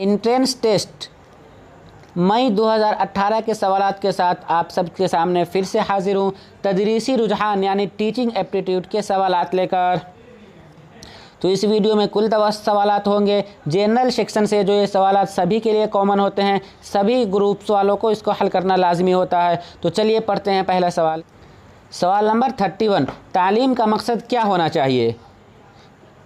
Entrance test मई 2018 के सवालात के साथ आप सबके सामने फिर से हाजिर हूँ, तदरीसी रुझान यानी टीचिंग एप्टीट्यूड के सवालात लेकर। तो इस वीडियो में कुल 10 सवालात होंगे जनरल सेक्शन से, जो ये सवालात सभी के लिए कॉमन होते हैं, सभी ग्रुप्स वालों को इसको हल करना लाजमी होता है। तो चलिए पढ़ते हैं पहला सवाल। सवाल नंबर 31, तालीम का मकसद क्या होना चाहिए?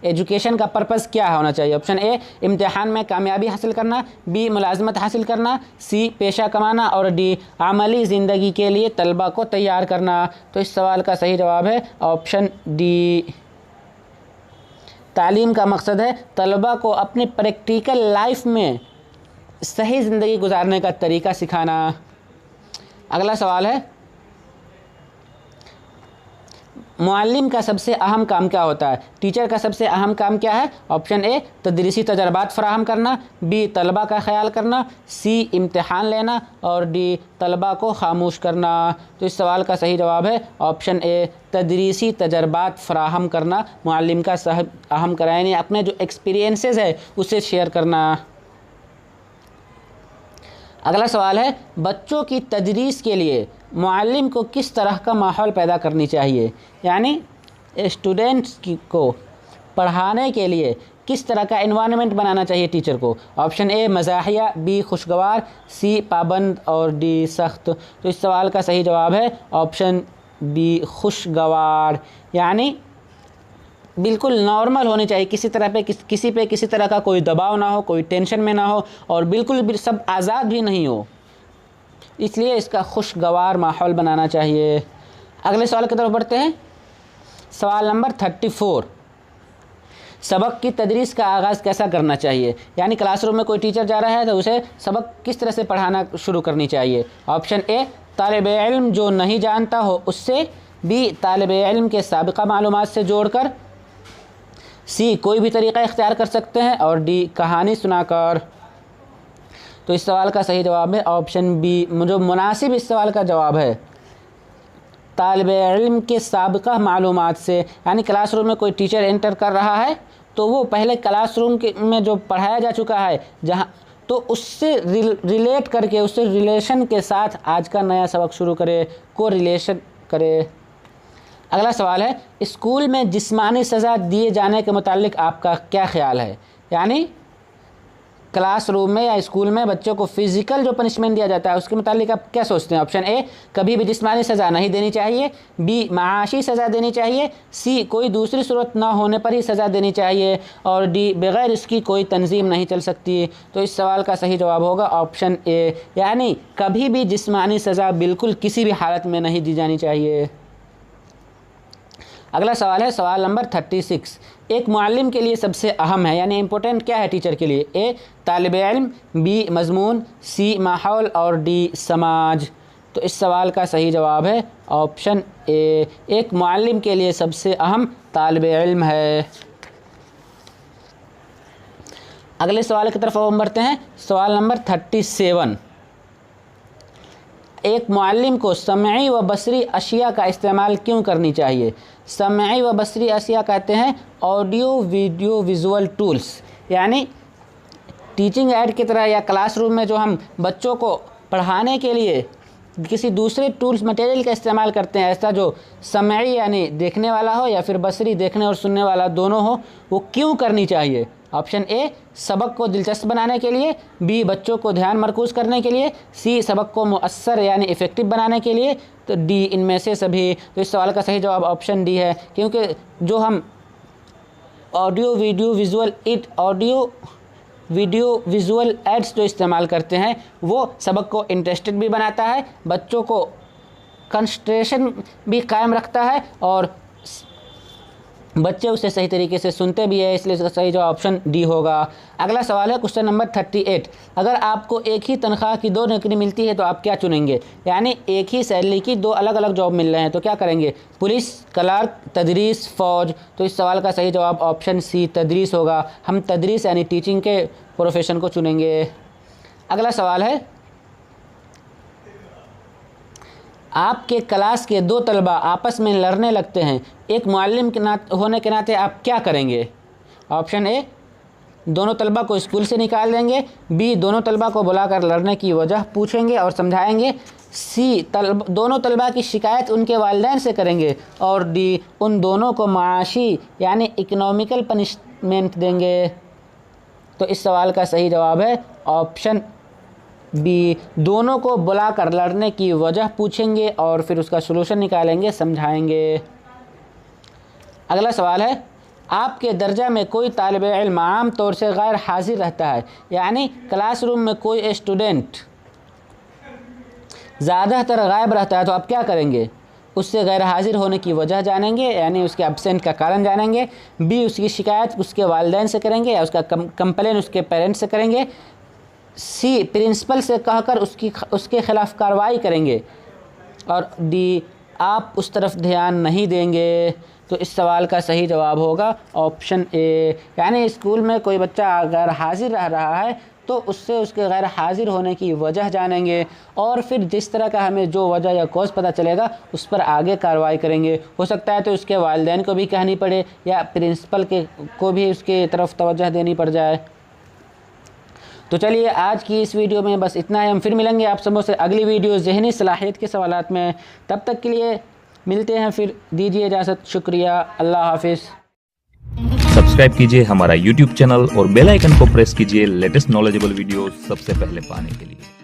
एजुकेशन का पर्पज़ क्या होना चाहिए? ऑप्शन ए इम्तिहान में कामयाबी हासिल करना, बी मुलाजमत हासिल करना, सी पेशा कमाना और डी आमली ज़िंदगी के लिए तलबा को तैयार करना। तो इस सवाल का सही जवाब है ऑप्शन डी। तालीम का मकसद है तलबा को अपनी प्रैक्टिकल लाइफ में सही ज़िंदगी गुजारने का तरीका सिखाना। अगला सवाल है, मुअल्लिम का सबसे अहम काम क्या होता है? टीचर का सबसे अहम काम क्या है? ऑप्शन ए तदरीसी तजर्बात फराहम करना, बी तलबा का ख्याल करना, सी इम्तिहान लेना और डी तलबा को खामोश करना। तो इस सवाल का सही जवाब है ऑप्शन ए तदरीसी तजर्बात फराहम करना। मुअल्लिम का अहम काम यानी अपने जो एक्सपीरियंसेस है उसे शेयर करना। अगला सवाल है, बच्चों की तदरीस के लिए मुअल्लिम को किस तरह का माहौल पैदा करनी चाहिए? यानी स्टूडेंट्स को पढ़ाने के लिए किस तरह का एनवायरनमेंट बनाना चाहिए टीचर को? ऑप्शन ए मज़ाहिया, बी खुशगवार, सी पाबंद और डी सख्त। तो इस सवाल का सही जवाब है ऑप्शन बी खुशगवार, यानी बिल्कुल नॉर्मल होनी चाहिए, किसी तरह का कोई दबाव ना हो, कोई टेंशन में ना हो और बिल्कुल भी सब आज़ाद भी नहीं हो, इसलिए इसका खुशगवार माहौल बनाना चाहिए। अगले सवाल की तरफ बढ़ते हैं। सवाल नंबर 34, सबक की तदरीस का आगाज़ कैसा करना चाहिए? यानी क्लासरूम में कोई टीचर जा रहा है तो उसे सबक किस तरह से पढ़ाना शुरू करनी चाहिए? ऑप्शन ए तालिब इल्म जो नहीं जानता हो उससे, बी तालिब इल्म के साबिक़ा मालूमात से जोड़कर, सी कोई भी तरीक़ा इख्तियार कर सकते हैं और डी कहानी सुनाकर। तो इस सवाल का सही जवाब है ऑप्शन बी, जो मुनासिब इस सवाल का जवाब है तालिब इल्म के साबिक़ा मालूमात से। यानी क्लासरूम में कोई टीचर एंटर कर रहा है तो वो पहले क्लासरूम के में जो पढ़ाया जा चुका है जहाँ, तो उससे रिलेट करके, उससे रिलेशन के साथ आज का नया सबक शुरू करे, को रिलेशन करे। अगला सवाल है, स्कूल में जिस्मानी सज़ा दिए जाने के मुतालिक आपका क्या ख्याल है? यानी क्लासरूम में या स्कूल में बच्चों को फ़िज़िकल जो पनिशमेंट दिया जाता है उसके मुतालिक आप क्या सोचते हैं? ऑप्शन ए कभी भी जिस्मानी सज़ा नहीं देनी चाहिए, बी माशी सज़ा देनी चाहिए, सी कोई दूसरी सूरत ना होने पर ही सज़ा देनी चाहिए और डी बग़ैर इसकी कोई तंजीम नहीं चल सकती। तो इस सवाल का सही जवाब होगा ऑप्शन ए, यानी कभी भी जिस्मानी सज़ा बिल्कुल किसी भी हालत में नहीं दी जानी चाहिए। अगला सवाल है सवाल नंबर 36, एक मुअल्लिम के लिए सबसे अहम है यानी इम्पोर्टेंट क्या है टीचर के लिए? ए तालिब इल्म, बी मज़मून, सी माहौल और डी समाज। तो इस सवाल का सही जवाब है ऑप्शन ए, एक मुअल्लिम के लिए सबसे अहम तालिब इल्म है। अगले सवाल की तरफ हम बढ़ते हैं। सवाल नंबर 37, एक मुअल्लिम को समई व बसरी अशिया का इस्तेमाल क्यों करनी चाहिए? समई व बसरी अशिया कहते हैं ऑडियो वीडियो विजुअल टूल्स, यानी टीचिंग एड की तरह या क्लासरूम में जो हम बच्चों को पढ़ाने के लिए किसी दूसरे टूल्स मटेरियल का इस्तेमाल करते हैं, ऐसा जो समई यानी देखने वाला हो या फिर बसरी देखने और सुनने वाला दोनों हो, वो क्यों करनी चाहिए? ऑप्शन ए सबक को दिलचस्प बनाने के लिए, बी बच्चों को ध्यान मरकूज़ करने के लिए, सी सबक को मुअस्सर यानी इफ़ेक्टिव बनाने के लिए, तो डी इनमें से सभी। तो इस सवाल का सही जवाब ऑप्शन डी है, क्योंकि जो हम ऑडियो वीडियो विजुअल एड्स जो इस्तेमाल करते हैं वो सबक को इंटरेस्टेड भी बनाता है, बच्चों को कंसंट्रेशन भी कायम रखता है और बच्चे उसे सही तरीके से सुनते भी है, इसलिए इसका सही जवाब ऑप्शन डी होगा। अगला सवाल है क्वेश्चन नंबर 38, अगर आपको एक ही तनख्वाह की 2 नौकरी मिलती है तो आप क्या चुनेंगे? यानी एक ही सैलरी की 2 अलग अलग जॉब मिल रहे हैं तो क्या करेंगे? पुलिस, क्लर्क, तदरीस, फ़ौज। तो इस सवाल का सही जवाब ऑप्शन सी तदरीस होगा। हम तदरीस यानी टीचिंग के प्रोफेशन को चुनेंगे। अगला सवाल है, आपके क्लास के 2 तलबा आपस में लड़ने लगते हैं, एक मुअल्लिम के होने के नाते आप क्या करेंगे? ऑप्शन ए दोनों तलबा को स्कूल से निकाल देंगे। बी, दोनों तलबा को बुलाकर लड़ने की वजह पूछेंगे और समझाएंगे। सी, दोनों तलबा की शिकायत उनके वालिदैन से करेंगे। और डी, उन दोनों को माशी यानी इकनॉमिकल पनिशमेंट देंगे। तो इस सवाल का सही जवाब है ऑप्शन बी, दोनों को बुलाकर लड़ने की वजह पूछेंगे और फिर उसका सलूशन निकालेंगे, समझाएंगे। अगला सवाल है, आपके दर्जा में कोई तालिब इल्म आम तौर से गैर हाजिर रहता है, यानी क्लासरूम में कोई स्टूडेंट ज़्यादातर गायब रहता है, तो आप क्या करेंगे? उससे गैर हाजिर होने की वजह जानेंगे, यानी उसके एब्सेंट का कारण जानेंगे। बी, उसकी शिकायत उसके वालिदैन से करेंगे या उसका कंप्लेन उसके पेरेंट्स से करेंगे। सी, प्रिंसिपल से कहकर उसके ख़िलाफ़ कार्रवाई करेंगे। और डी, आप उस तरफ ध्यान नहीं देंगे। तो इस सवाल का सही जवाब होगा ऑप्शन ए, यानी स्कूल में कोई बच्चा गैर हाजिर रह रहा है तो उससे उसके गैर हाजिर होने की वजह जानेंगे और फिर जिस तरह का हमें जो वजह या कॉज पता चलेगा उस पर आगे कार्रवाई करेंगे। हो सकता है तो उसके वालिदैन को भी कहनी पड़े या प्रिंसिपल को भी उसके तरफ तवज्जो देनी पड़ जाए। तो चलिए आज की इस वीडियो में बस इतना है। हम फिर मिलेंगे आप सबों से अगली वीडियो ज़हनी सलाहियत के सवालात में। तब तक के लिए मिलते हैं, फिर दीजिए इजाज़त। शुक्रिया, अल्लाह हाफिज़। सब्सक्राइब कीजिए हमारा YouTube चैनल और बेल आइकन को प्रेस कीजिए लेटेस्ट नॉलेजेबल वीडियो सबसे पहले पाने के लिए।